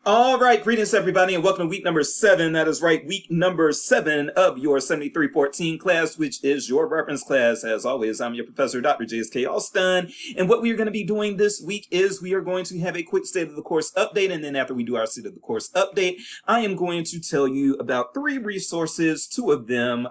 All right, greetings everybody, and welcome to week number 7. That is right, week number 7 of your 7314 class, which is your reference class. As always, I'm your professor, Dr. J.S.K. Alston, and what we are going to be doing this week is we are going to have a quick state of the course update, and then after we do our state of the course update, I am going to tell you about 3 resources, 2 of them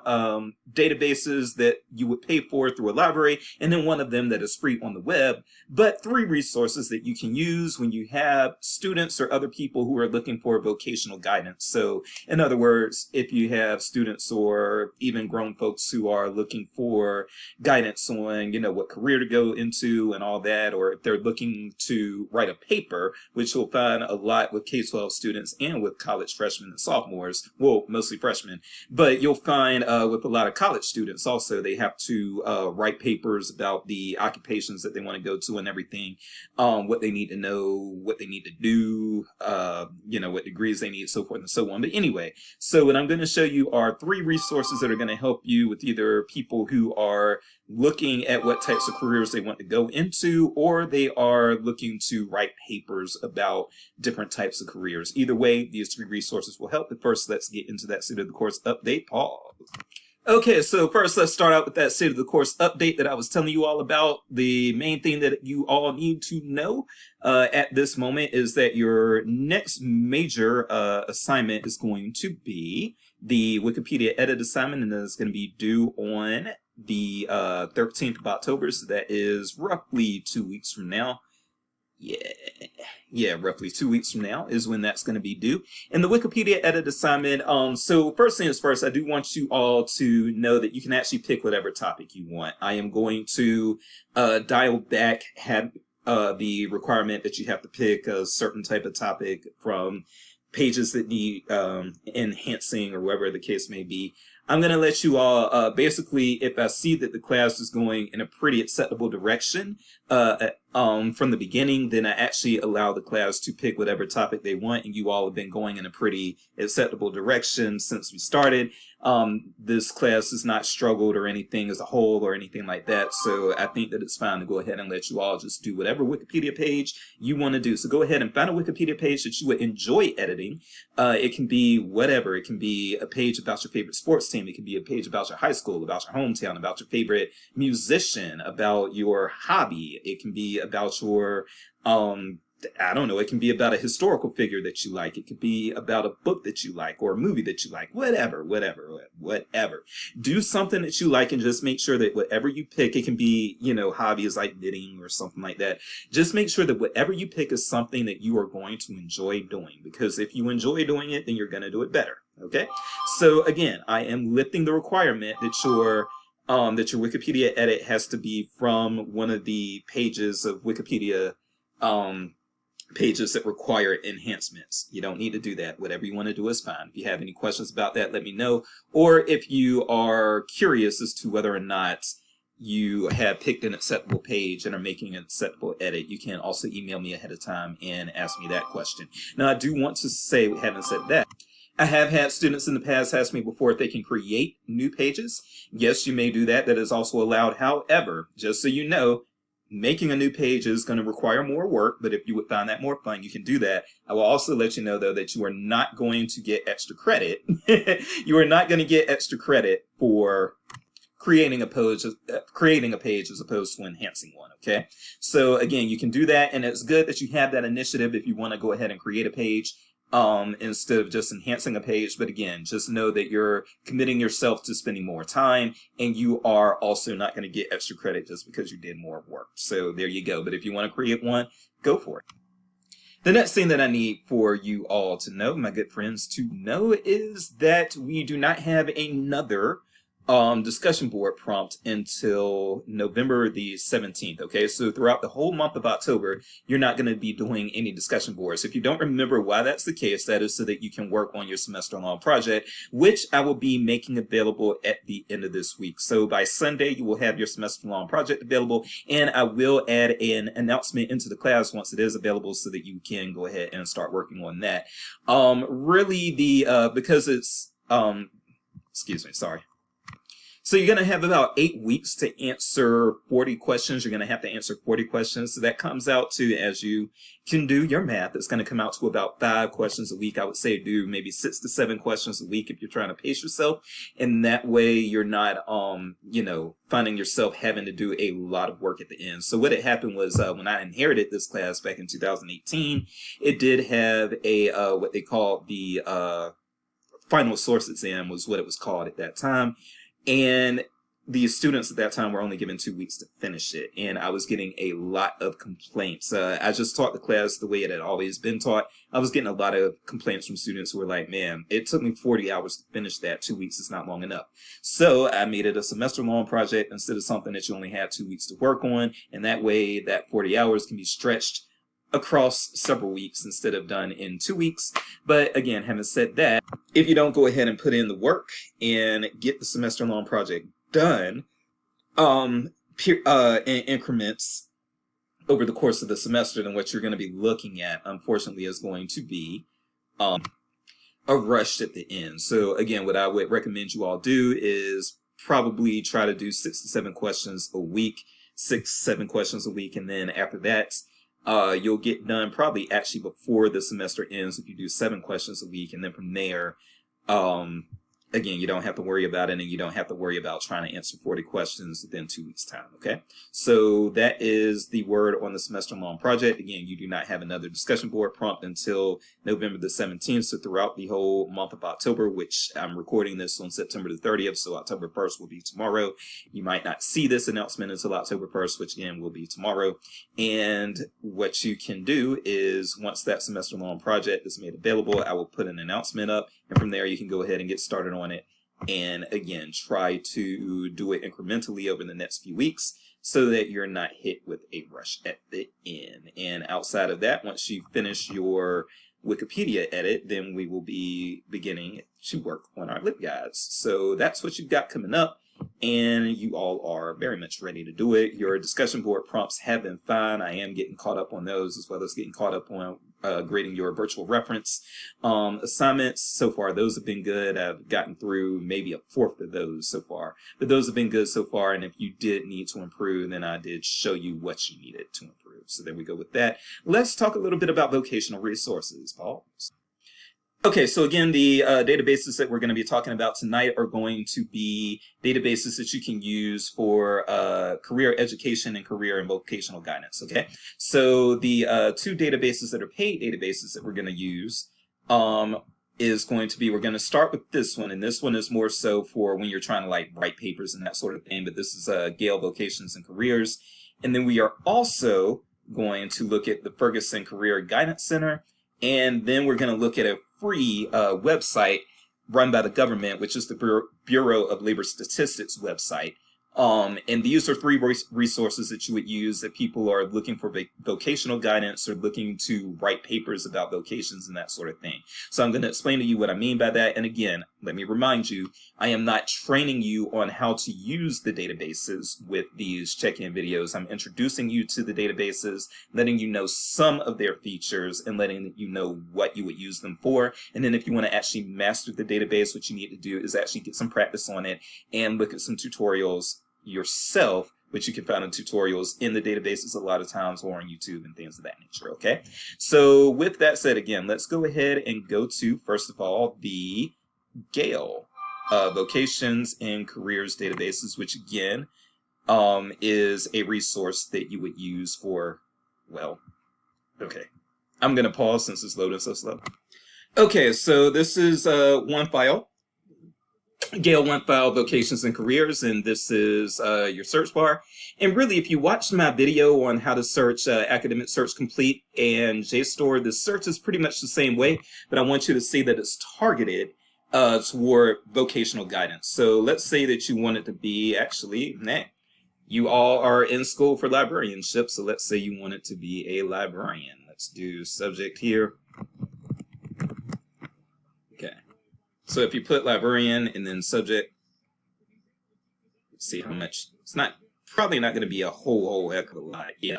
databases that you would pay for through a library, and then 1 of them that is free on the web, but 3 resources that you can use when you have students or other people who are looking for vocational guidance. So in other words, if you have students or even grown folks who are looking for guidance on, what career to go into and all that, or if they're looking to write a paper, which you'll find a lot with K-12 students and with college freshmen and sophomores, well, mostly freshmen, but you'll find with a lot of college students also, they have to write papers about the occupations that they want to go to and everything, what they need to know, what they need to do, what degrees they need, so forth and so on. But anyway, so what I'm going to show you are 3 resources that are going to help you with either people who are looking at what types of careers they want to go into, or they are looking to write papers about different types of careers. Either way, these 3 resources will help. But first, let's get into that state of the course update. Pause. Okay, so first let's start out with that state of the course update that I was telling you all about. The main thing that you all need to know at this moment is that your next major assignment is going to be the Wikipedia edit assignment, and it's going to be due on the 13th of October, so that is roughly 2 weeks from now. Yeah, roughly 2 weeks from now is when that's going to be due. And the Wikipedia edit assignment, so first things first, I do want you all to know that you can actually pick whatever topic you want. I am going to dial back the requirement that you have to pick a certain type of topic from pages that need enhancing or whatever the case may be. I'm going to let you all, basically, if I see that the class is going in a pretty acceptable direction from the beginning, then I actually allow the class to pick whatever topic they want, and you all have been going in a pretty acceptable direction since we started. This class has not struggled or anything as a whole or anything like that, so I think that it's fine to go ahead and let you all just do whatever Wikipedia page you want to do. So go ahead and find a Wikipedia page that you would enjoy editing. It can be whatever. It can be a page about your favorite sports team. It can be a page about your high school, about your hometown, about your favorite musician, about your hobby. It can be about your, I don't know, it can be about a historical figure that you like. It could be about a book that you like or a movie that you like, whatever. Do something that you like and just make sure that whatever you pick, it can be, hobbies like knitting or something like that. Just make sure that whatever you pick is something that you are going to enjoy doing, because if you enjoy doing it, then you're going to do it better. Okay. So again, I am lifting the requirement that your Wikipedia edit has to be from one of the pages of Wikipedia, pages that require enhancements. You don't need to do that. Whatever you want to do is fine. If you have any questions about that, let me know. Or if you are curious as to whether or not you have picked an acceptable page and are making an acceptable edit, you can also email me ahead of time and ask me that question. Now, I do want to say, having said that, I have had students in the past ask me before if they can create new pages. Yes, you may do that. That is also allowed. However, just so you know, making a new page is going to require more work, but if you would find that more fun, you can do that. I will also let you know, though, that you are not going to get extra credit. You are not going to get extra credit for creating a page as opposed to enhancing one. Okay, so again, you can do that, and it's good that you have that initiative if you want to go ahead and create a page instead of just enhancing a page. But again, just know that you're committing yourself to spending more time, and you are also not going to get extra credit just because you did more work. So there you go. But if you want to create one, go for it. The next thing that I need for you all to know, my good friends, to know, is that we do not have another discussion board prompt until November the 17th. Okay, so throughout the whole month of October, you're not going to be doing any discussion boards. If you don't remember why that's the case, that is so that you can work on your semester-long project, which I will be making available at the end of this week. So by Sunday, you will have your semester-long project available, and I will add an announcement into the class once it is available so that you can go ahead and start working on that. Really, because it's, excuse me, sorry. So you're going to have about 8 weeks to answer 40 questions. You're going to have to answer 40 questions. So that comes out to, as you can do your math, it's going to come out to about 5 questions a week. I would say do maybe 6 to 7 questions a week if you're trying to pace yourself. And that way you're not, finding yourself having to do a lot of work at the end. So what had happened was when I inherited this class back in 2018, it did have a, what they call the final source exam was what it was called at that time. And the students at that time were only given 2 weeks to finish it. And I was getting a lot of complaints. I just taught the class the way it had always been taught. I was getting a lot of complaints from students who were like, man, it took me 40 hours to finish that. 2 weeks is not long enough. So I made it a semester-long project instead of something that you only had 2 weeks to work on. And that way that 40 hours can be stretched across several weeks instead of done in 2 weeks. But again, having said that, if you don't go ahead and put in the work and get the semester-long project done in increments over the course of the semester, then what you're going to be looking at, unfortunately, is going to be a rush at the end. So again, what I would recommend you all do is probably try to do 6 to 7 questions a week, 7 questions a week, and then after that, you'll get done probably actually before the semester ends if you do 7 questions a week. And then from there, again, you don't have to worry about it, and you don't have to worry about trying to answer 40 questions within 2 weeks' time, okay? So that is the word on the semester-long project. Again, you do not have another discussion board prompt until November the 17th, so throughout the whole month of October, which I'm recording this on September the 30th, so October 1st will be tomorrow. You might not see this announcement until October 1st, which again will be tomorrow. And what you can do is, once that semester-long project is made available, I will put an announcement up, and from there you can go ahead and get started on it. And again, try to do it incrementally over the next few weeks so that you're not hit with a rush at the end. And outside of that, once you finish your Wikipedia edit, then we will be beginning to work on our LibGuides. So that's what you've got coming up, and you all are very much ready to do it. Your discussion board prompts have been fine. I am getting caught up on those, as well as getting caught up on grading your virtual reference assignments. So far, those have been good. I've gotten through maybe a fourth of those so far, but those have been good so far. And if you did need to improve, then I did show you what you needed to improve. So there we go with that. Let's talk a little bit about vocational resources, Paul. Okay, so again, the databases that we're going to be talking about tonight are going to be databases that you can use for career education and career and vocational guidance, okay? So the 2 databases that are paid databases that we're going to use is going to be, we're going to start with this one, and this one is more so for when you're trying to like write papers and that sort of thing, but this is Gale Vocations and Careers. And then we are also going to look at the Ferguson Career Guidance Center, and then we're going to look at a free website run by the government, which is the Bureau of Labor Statistics website. And these are 3 resources that you would use if people are looking for vocational guidance or looking to write papers about vocations and that sort of thing. So I'm going to explain to you what I mean by that. And again, let me remind you, I am not training you on how to use the databases with these check-in videos. I'm introducing you to the databases, letting you know some of their features, and letting you know what you would use them for. And then if you want to actually master the database, what you need to do is actually get some practice on it and look at some tutorials yourself, which you can find in tutorials in the databases a lot of times, or on YouTube and things of that nature, okay? So with that said, again, let's go ahead and go to, first of all, the Gale Vocations and Careers databases, which again is a resource that you would use for, well, okay. I'm going to pause since it's loading so slow. Okay, so this is one file. Gale One File Vocations and Careers, and this is your search bar. And really, if you watched my video on how to search Academic Search Complete and JSTOR, the search is pretty much the same way, but I want you to see that it's targeted toward vocational guidance. So let's say that you want it to be, actually, you all are in school for librarianship, so let's say you want it to be a librarian. Let's do subject here. Okay. So if you put librarian and then subject, let's see how much. It's probably not going to be a whole heck of a lot. Yeah.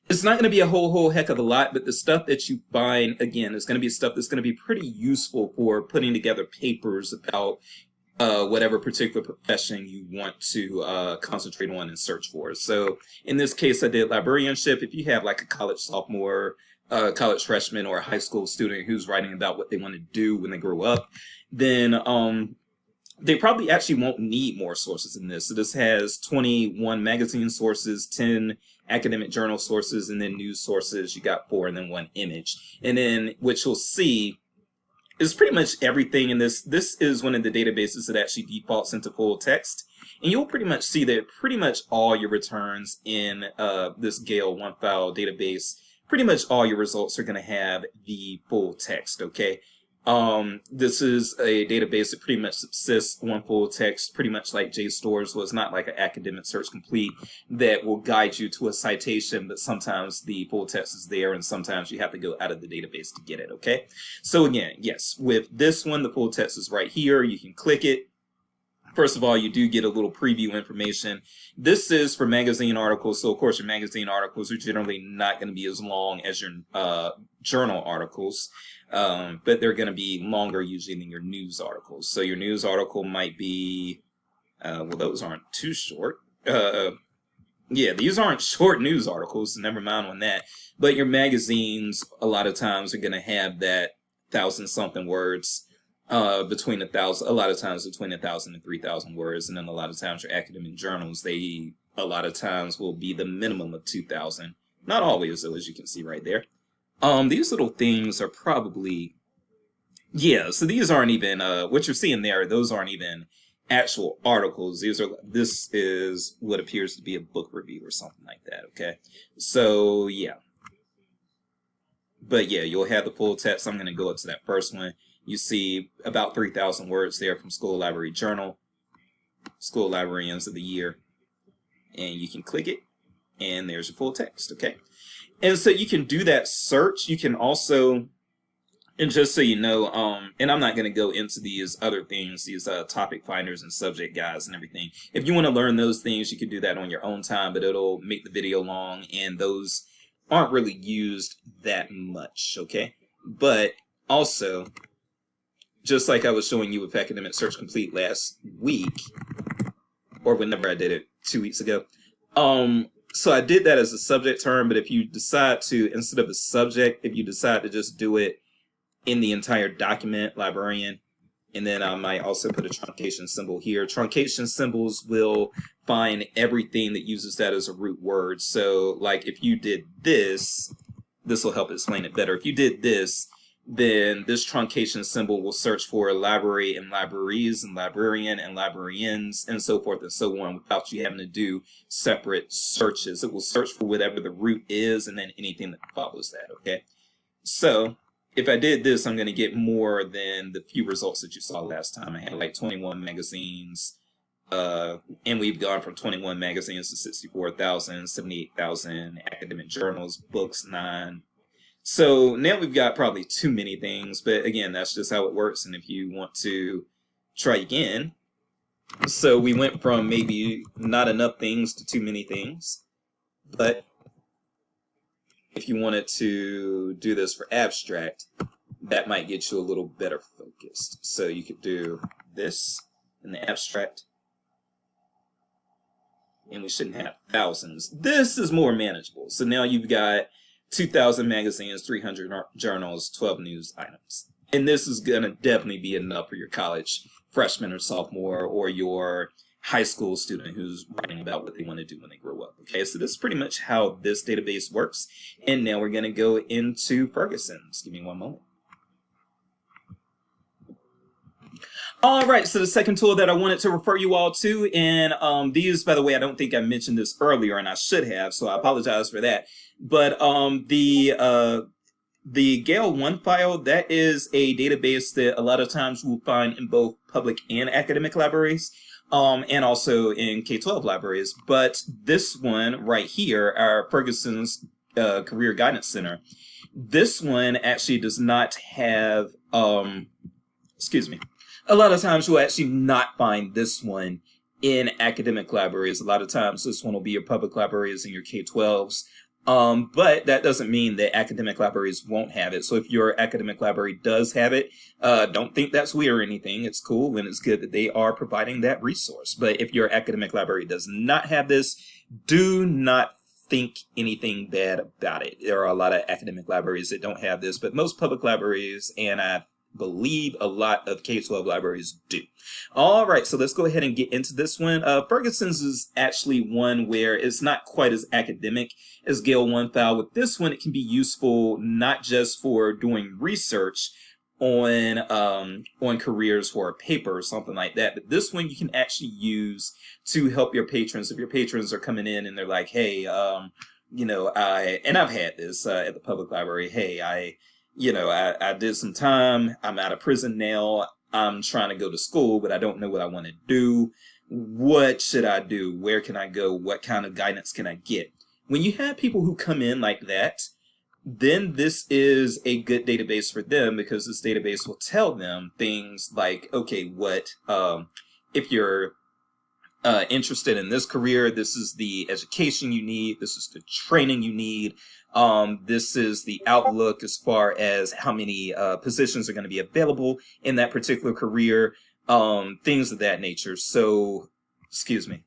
It's not going to be a whole heck of a lot, but the stuff that you find, again, is going to be stuff that's going to be pretty useful for putting together papers about whatever particular profession you want to concentrate on and search for. So in this case, I did librarianship. If you have like a college sophomore, college freshman, or a high school student who's writing about what they want to do when they grow up, then they probably actually won't need more sources than this. So this has 21 magazine sources, 10 academic journal sources, and then news sources. You got 4, and then 1 image. And then what you'll see is pretty much everything in this. This is one of the databases that actually defaults into full text. And you'll pretty much see that pretty much all your returns in this Gale OneFile database, pretty much all your results are going to have the full text, okay? This is a database that pretty much subsists on full text, pretty much like JSTOR, so it's not like an academic search complete that will guide you to a citation, but sometimes the full text is there and sometimes you have to go out of the database to get it, okay? So again, yes, with this one, the full text is right here. You can click it. First of all, you do get a little preview information. This is for magazine articles, so of course your magazine articles are generally not going to be as long as your journal articles, but they're going to be longer usually than your news articles. So your news article might be, well, those aren't too short. Yeah, these aren't short news articles, so never mind on that. But your magazines, a lot of times, are going to have that 1,000-something words. Between 1,000, a lot of times between 1,000 and 3,000 words, and then a lot of times your academic journals, they a lot of times will be the minimum of 2,000. Not always, though, as you can see right there. These little things are probably, yeah. So these aren't even what you're seeing there. Those aren't even actual articles. This is what appears to be a book review or something like that. Okay, so yeah. But yeah, you'll have the full text. I'm going to go up to that first one. You see about 3,000 words there from School Library Journal, School Librarians of the Year, and you can click it, and there's your full text, okay? And so you can do that search. You can also, and just so you know, and I'm not going to go into these other things, these topic finders and subject guides and everything. If you want to learn those things, you can do that on your own time, but it'll make the video long, and those aren't really used that much, okay? But also, just like I was showing you with Academic Search Complete last week, or whenever I did it 2 weeks ago. So I did that as a subject term, but if you decide to, instead of a subject, if you decide to just do it in the entire document, librarian, and then I might also put a truncation symbol here. Truncation symbols will find everything that uses that as a root word. So like if you did this, this will help explain it better. If you did this, then this truncation symbol will search for library and libraries and librarian and librarians and so forth and so on without you having to do separate searches. It will search for whatever the root is and then anything that follows that, okay? So if I did this, I'm going to get more than the few results that you saw last time. I had like 21 magazines, and we've gone from 21 magazines to 64,000, 78,000 academic journals, books, 9. So now we've got probably too many things, but again, that's just how it works. And if you want to try again, so we went from maybe not enough things to too many things, but if you wanted to do this for abstract, that might get you a little better focused. So you could do this in the abstract, and we shouldn't have thousands. This is more manageable. So now you've got 2,000 magazines, 300 journals, 12 news items. And this is going to definitely be enough for your college freshman or sophomore or your high school student who's writing about what they want to do when they grow up. Okay, so this is pretty much how this database works. And now we're going to go into Ferguson's. Give me one moment. All right, so the second tool that I wanted to refer you all to, and these, by the way, I don't think I mentioned this earlier, and I should have, so I apologize for that. But the Gale OneFile, that is a database that a lot of times we'll find in both public and academic libraries, and also in K-12 libraries. But this one right here, our Ferguson's Career Guidance Center, this one actually does not have, excuse me, a lot of times you'll actually not find this one in academic libraries. A lot of times this one will be your public libraries and your K-12s. But that doesn't mean that academic libraries won't have it. So if your academic library does have it, don't think that's weird or anything. It's cool and it's good that they are providing that resource. But if your academic library does not have this, do not think anything bad about it. There are a lot of academic libraries that don't have this, but most public libraries, and I believe a lot of K-12 libraries do. All right, so let's go ahead and get into this one. Ferguson's is actually one where it's not quite as academic as Gale 1 file. With this one, it can be useful not just for doing research on careers for a paper or something like that, but this one you can actually use to help your patrons. If your patrons are coming in and they're like, hey, I've had this at the public library. Hey, I did some time. I'm out of prison now. I'm trying to go to school, but I don't know what I want to do. What should I do? Where can I go? What kind of guidance can I get? When you have people who come in like that, then this is a good database for them, because this database will tell them things like, okay, if you're interested in this career, this is the education you need, this is the training you need, this is the outlook as far as how many positions are going to be available in that particular career, things of that nature. So, excuse me.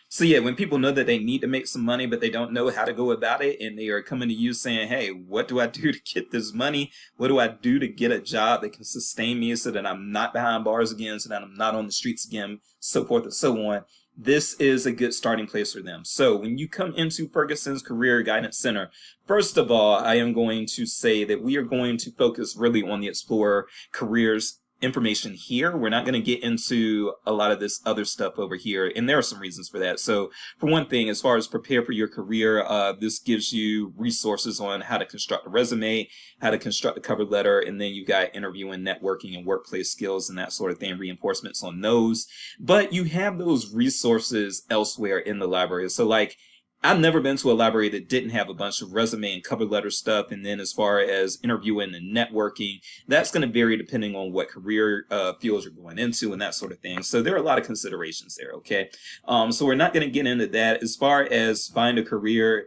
So yeah, when people know that they need to make some money, but they don't know how to go about it, and they are coming to you saying, hey, what do I do to get this money? What do I do to get a job that can sustain me so that I'm not behind bars again, so that I'm not on the streets again, so forth and so on? This is a good starting place for them. So when you come into Ferguson's Career Guidance Center, first of all, I am going to say that we are going to focus really on the Explore Careers information here. We're not going to get into a lot of this other stuff over here, and there are some reasons for that. So for one thing, as far as prepare for your career, this gives you resources on how to construct a resume, how to construct a cover letter, and then you've got interviewing, networking, and workplace skills and that sort of thing, reinforcements on those. But you have those resources elsewhere in the library. So like, I've never been to a library that didn't have a bunch of resume and cover letter stuff. And then as far as interviewing and networking, that's going to vary depending on what career fields you're going into and that sort of thing. So there are a lot of considerations there, okay? So we're not going to get into that. As far as find a career,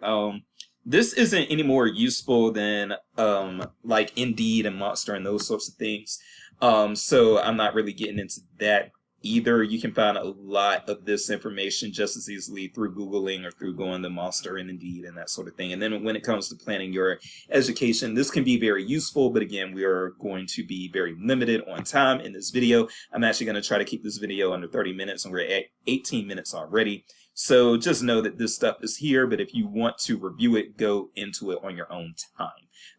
this isn't any more useful than like Indeed and Monster and those sorts of things. So I'm not really getting into that either. You can find a lot of this information just as easily through Googling or through going to Monster and Indeed and that sort of thing. And then when it comes to planning your education, this can be very useful, but again, we are going to be very limited on time in this video. I'm actually going to try to keep this video under 30 minutes, and we're at 18 minutes already. So just know that this stuff is here, but if you want to review it, go into it on your own time.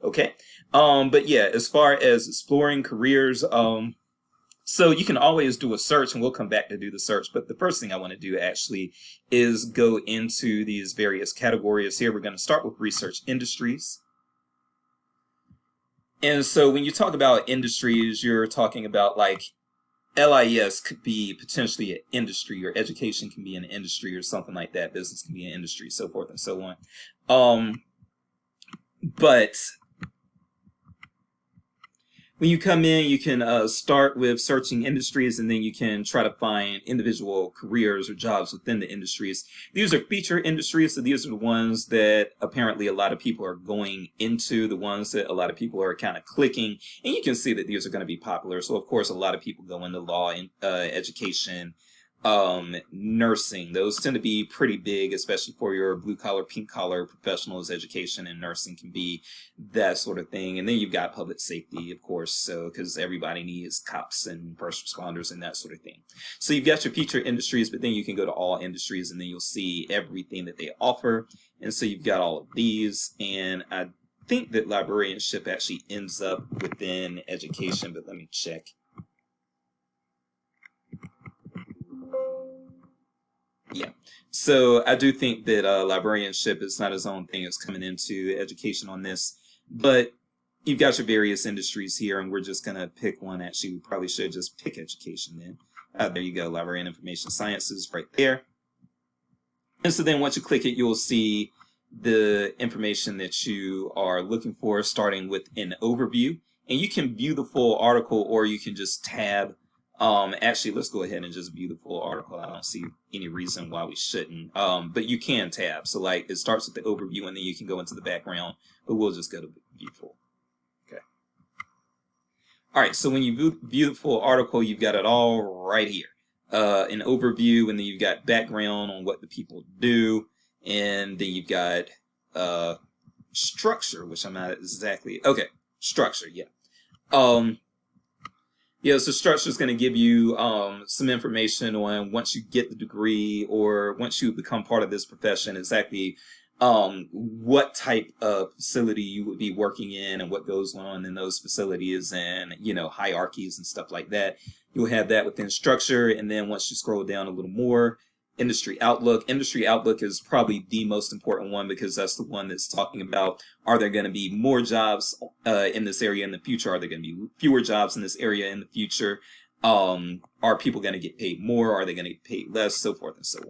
Okay? But yeah, as far as exploring careers, so you can always do a search, and we'll come back to do the search. But the first thing I want to do actually is go into these various categories here. We're going to start with research industries. And so when you talk about industries, you're talking about like LIS could be potentially an industry, or education can be an industry or something like that. Business can be an industry, so forth and so on. But when you come in, you can start with searching industries, and then you can try to find individual careers or jobs within the industries. These are feature industries, so these are the ones that apparently a lot of people are going into, the ones that a lot of people are kind of clicking, and you can see that these are going to be popular. So of course, a lot of people go into law and education, nursing. Those tend to be pretty big, especially for your blue collar, pink collar professionals. Education and nursing can be that sort of thing. And then you've got public safety, of course, so because everybody needs cops and first responders and that sort of thing. So you've got your feature industries, but then you can go to all industries, and then you'll see everything that they offer. And so you've got all of these, and I think that librarianship actually ends up within education, but let me check. Yeah, so I do think that librarianship is not its own thing. It's coming into education on this, but you've got your various industries here, and we're just going to pick one. Actually, we probably should just pick education then. There you go, library and information sciences right there. And so then once you click it, you'll see the information that you are looking for, starting with an overview. And you can view the full article, or you can just tab Actually, let's go ahead and just view the full article. I don't see any reason why we shouldn't. But you can tab. So like it starts with the overview and then you can go into the background, but we'll just go to view full. Okay. All right. So when you view the full article, you've got it all right here. An overview, and then you've got background on what the people do, and then you've got structure, which I'm not exactly structure. Yeah. Yeah, so structure is going to give you some information on once you get the degree or once you become part of this profession, exactly what type of facility you would be working in and what goes on in those facilities and, hierarchies and stuff like that. You'll have that within structure. And then once you scroll down a little more, industry outlook. Industry outlook is probably the most important one because that's the one that's talking about, are there going to be more jobs in this area in the future? Are there going to be fewer jobs in this area in the future? Are people going to get paid more? Are they going to get paid less? So forth and so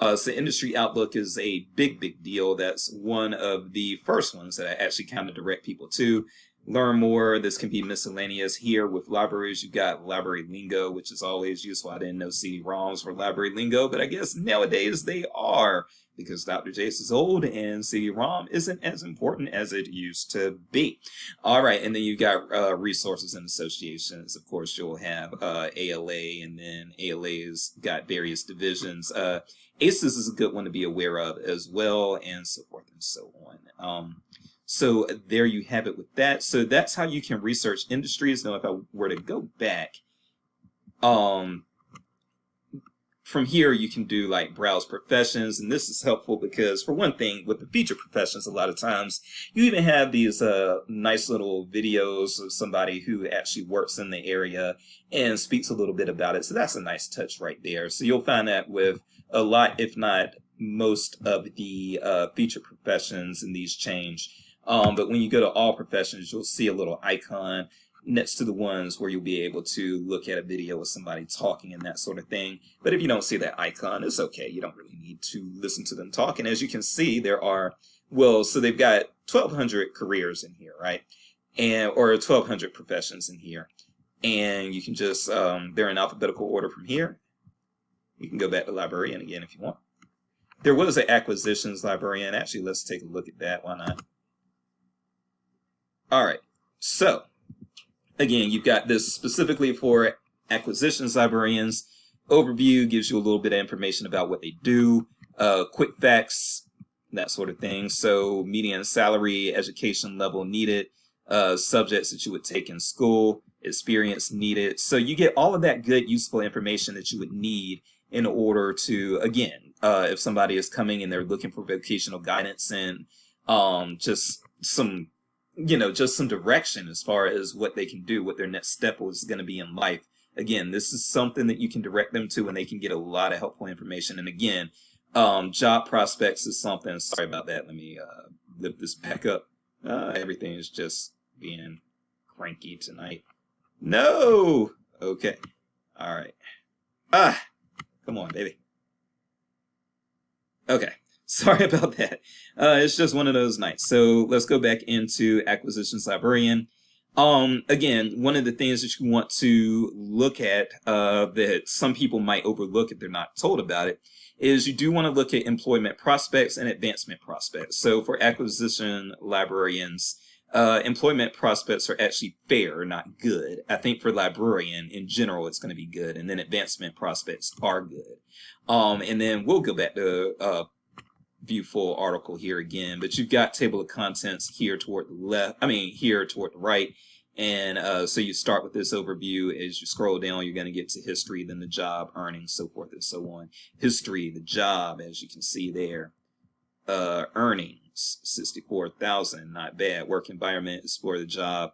on. So industry outlook is a big deal. That's one of the first ones that I actually kind of direct people to. Learn more. This can be miscellaneous. Here with libraries, you've got library lingo, which is always useful. I didn't know CD-ROMs were library lingo, but I guess nowadays they are because Dr. Jace is old and CD-ROM isn't as important as it used to be. All right, and then you've got resources and associations. Of course, you'll have ALA, and then ALA's got various divisions. ACES is a good one to be aware of as well, and so forth and so on. So there you have it with that. So that's how you can research industries. Now, if I were to go back, from here, you can do like browse professions. And this is helpful because for one thing, with the feature professions, a lot of times you even have these nice little videos of somebody who actually works in the area and speaks a little bit about it. So that's a nice touch right there. So you'll find that with a lot, if not most of the feature professions, and these change. But when you go to all professions, you'll see a little icon next to the ones where you'll be able to look at a video of somebody talking and that sort of thing. But if you don't see that icon, it's okay. You don't really need to listen to them talk. And as you can see, there are, so they've got 1,200 careers in here, right? Or 1,200 professions in here. And you can just, they're in alphabetical order from here. You can go back to librarian again if you want. There was an acquisitions librarian. Actually, let's take a look at that. Why not? All right, so again, you've got this specifically for acquisitions librarians. Overview gives you a little bit of information about what they do, quick facts, that sort of thing. So median salary, education level needed, subjects that you would take in school, experience needed. So you get all of that good, useful information that you would need in order to, again, if somebody is coming and they're looking for vocational guidance and just some direction as far as what they can do, what their next step is going to be in life. Again, this is something that you can direct them to and they can get a lot of helpful information. And again, job prospects is something, sorry about that. Let me lift this back up. Everything is just being cranky tonight. No! Okay. All right. Come on, baby. Okay. Sorry about that. It's just one of those nights. So let's go back into acquisitions librarian. Again, one of the things that you want to look at that some people might overlook if they're not told about it is you do want to look at employment prospects and advancement prospects. So for acquisition librarians, employment prospects are actually fair, not good. I think for librarian in general, it's going to be good. And then advancement prospects are good. And then we'll go back to view full article here again, but you've got table of contents here toward the left, here toward the right. And so you start with this overview. As you scroll down, you're going to get to history, then the job, earnings, so forth and so on. History, the job, as you can see there. Earnings, 64,000, not bad. Work environment, explore the job,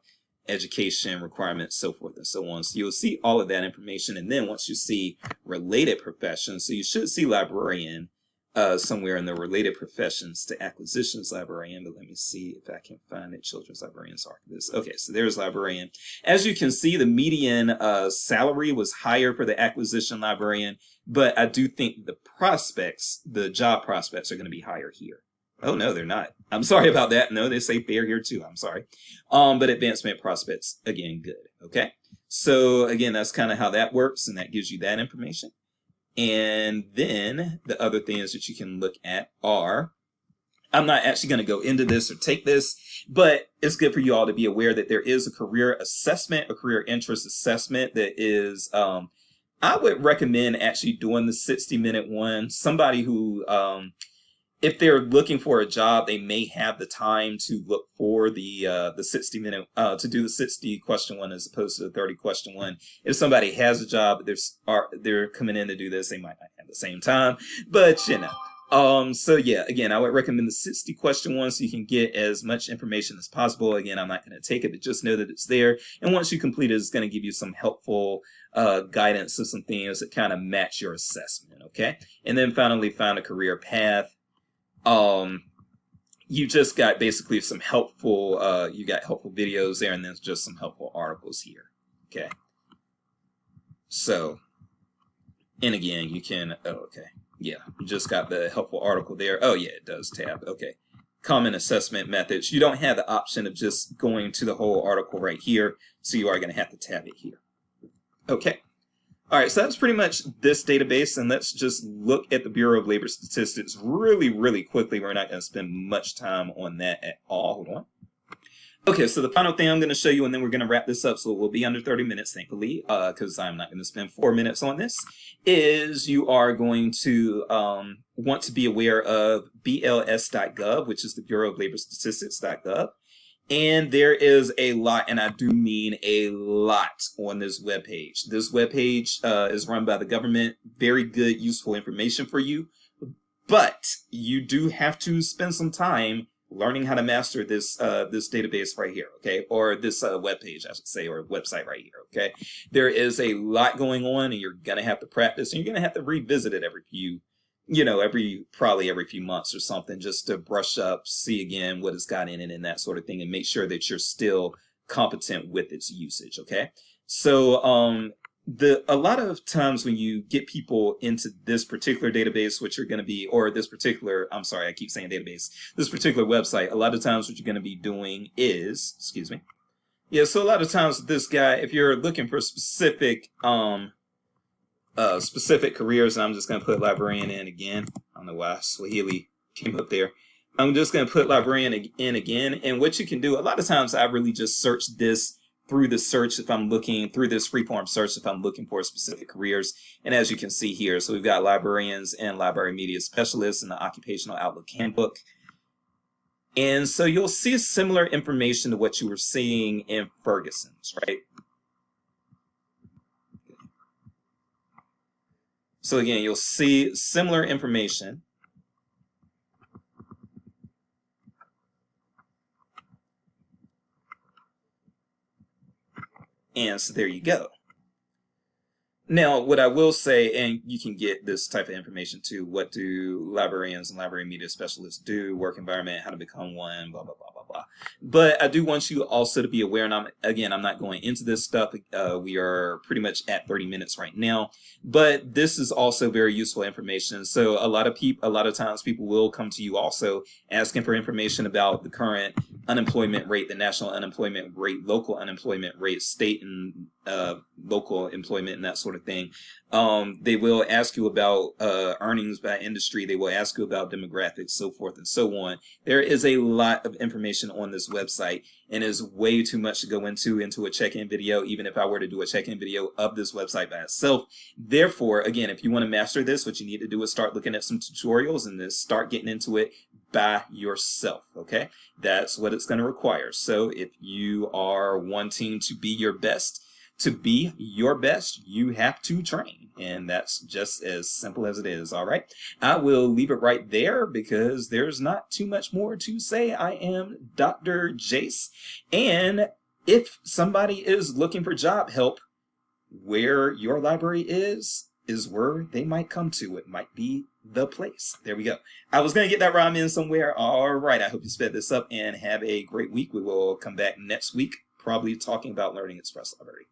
education requirements, so forth and so on. So you'll see all of that information. And then once you see related professions, so you should see librarian somewhere in the related professions to acquisitions librarian, but let me see if I can find it. Children's librarians, archivists. Okay, so there's librarian. As you can see, the median salary was higher for the acquisition librarian, but I do think the prospects, the job prospects, are going to be higher here. Oh, no, they're not. I'm sorry about that. No, they say fair here too. I'm sorry. But advancement prospects, again, good. Okay. So again, that's kind of how that works, and that gives you that information. And then the other things that you can look at are, I'm not actually going to go into this or take this, but it's good for you all to be aware that there is a career assessment, a career interest assessment that is, I would recommend actually doing the 60-minute one. Somebody who, if they're looking for a job, they may have the time to look for the 60-minute, to do the 60 question one as opposed to the 30 question one. If somebody has a job, they're coming in to do this, they might not have the same time, but you know. So yeah, again, I would recommend the 60 question one so you can get as much information as possible. Again, I'm not going to take it, but just know that it's there. And once you complete it, it's going to give you some helpful guidance of some things that kind of match your assessment. Okay. And then finally, find a career path. You just got basically some helpful, you got helpful videos there, and then just some helpful articles here. Okay. So, and again, you can, okay. Yeah, you just got the helpful article there. Oh yeah, it does tab. Okay. Common assessment methods. You don't have the option of just going to the whole article right here, so you are going to have to tab it here. Okay. All right, so that's pretty much this database, and let's just look at the Bureau of Labor Statistics really, really quickly. We're not going to spend much time on that at all. Hold on. Okay, so the final thing I'm going to show you, and then we're going to wrap this up, so it will be under 30 minutes, thankfully, because I'm not going to spend 4 minutes on this, is you are going to want to be aware of BLS.gov, which is the Bureau of Labor Statistics.gov. And there is a lot, and I do mean a lot, on this webpage. This webpage is run by the government. Very good, useful information for you. But you do have to spend some time learning how to master this this database right here, okay? Or this webpage, I should say, or website right here, okay? There is a lot going on, and you're going to have to practice, and you're going to have to revisit it every few, you know, probably every few months or something, just to brush up, see again what it's got in it and that sort of thing, and make sure that you're still competent with its usage, okay? So a lot of times when you get people into this particular database, which you're going to be, or this particular, I'm sorry, I keep saying database, this particular website, a lot of times what you're going to be doing is, excuse me, yeah, so a lot of times with this guy, if you're looking for specific careers, and I'm just going to put librarian in again. I don't know why Swahili came up there. I'm just going to put librarian in again. And what you can do, a lot of times I really just search this through the search if I'm looking through this freeform search if I'm looking for specific careers. And as you can see here, so we've got librarians and library media specialists in the Occupational Outlook Handbook. And so you'll see similar information to what you were seeing in Ferguson's, right? So again, you'll see similar information. And so there you go. Now, what I will say, and you can get this type of information too, what do librarians and library media specialists do, work environment, how to become one, blah, blah, blah, blah, blah. But I do want you also to be aware, and I'm not going into this stuff. We are pretty much at 30 minutes right now, but this is also very useful information. So a lot of times people will come to you also asking for information about the current unemployment rate, the national unemployment rate, local unemployment rate, state and local employment, and that sort of thing. They will ask you about earnings by industry. They will ask you about demographics, so forth and so on. There is a lot of information on this website, and is way too much to go into a check-in video, even if I were to do a check-in video of this website by itself. Therefore, again, if you want to master this, what you need to do is start looking at some tutorials and then start getting into it by yourself, okay? That's what it's going to require. So if you are wanting to be your best, you have to train. And that's just as simple as it is, all right? I will leave it right there because there's not too much more to say. I am Dr. Jace. And if somebody is looking for job help, where your library is where they might come to. It might be the place. There we go. I was going to get that rhyme in somewhere. All right. I hope you sped this up and have a great week. We will come back next week, probably talking about Learning Express Library.